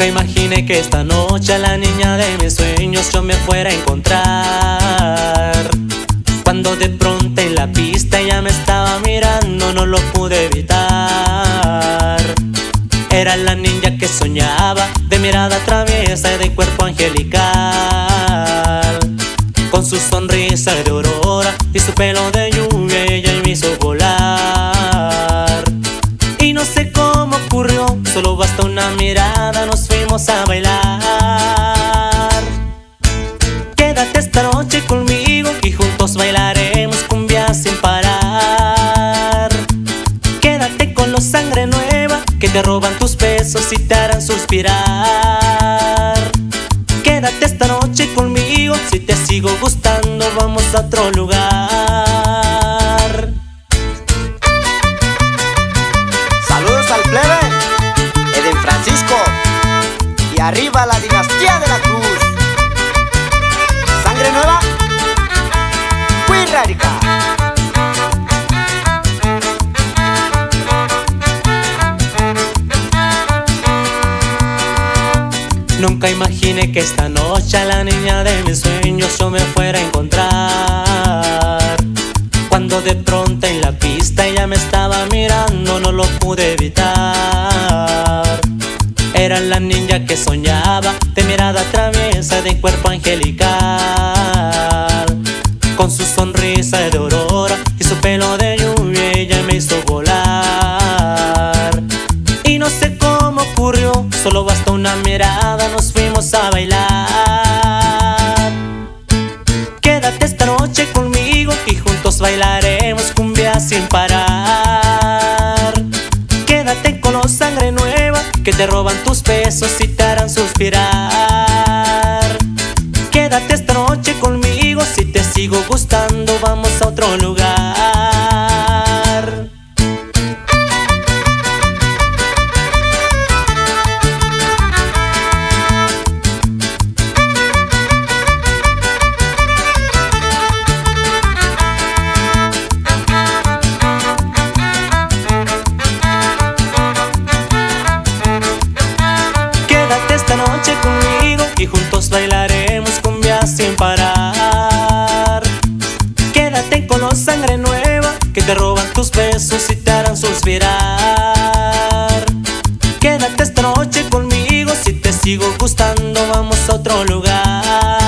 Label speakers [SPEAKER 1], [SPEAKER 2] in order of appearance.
[SPEAKER 1] imaginé que esta noche a la niña de mis sueños yo me fuera a encontrar. Cuando de pronto en la pista ella me estaba mirando, no lo pude evitar. Era la niña que soñaba, de mirada traviesa y de cuerpo angelical. Con su sonrisa de aurora y su pelo de lluvia ella me hizo volar. Y no sé cómo ocurrió, solo basta una mirada, nos fuimos a bailar. Quédate esta noche conmigo y juntos bailaremos cumbia sin parar. Quédate con los sangre nueva que te roban tus besos y te harán suspirar. Quédate esta noche conmigo, si te sigo gustando vamos a otro lugar.
[SPEAKER 2] Saludos al plebe, Eden Francisco, y arriba la dinastía de la Cruz. Sangre nueva, muy radical.
[SPEAKER 1] Nunca imaginé que esta noche a la niña de mis sueños yo me fuera a encontrar. Cuando de pronto en la pista ella me estaba mirando, no lo pude evitar. Era la niña que soñaba, de mirada traviesa, de cuerpo angelical. Con su sonrisa de aurora y su pelo de lluvia ella me hizo volar. Y no sé cómo ocurrió, solo basta una mirada, nos fuimos a bailar. Quédate esta noche conmigo y juntos bailaremos cumbia sin parar. Quédate con los sangre nueva que te roban tus besos y te harán suspirar. Quédate esta noche conmigo, si te sigo gustando vamos a otro lugar. Y juntos bailaremos cumbia sin parar. Quédate con los sangre nueva que te roban tus besos y te harán suspirar. Quédate esta noche conmigo, si te sigo gustando vamos a otro lugar.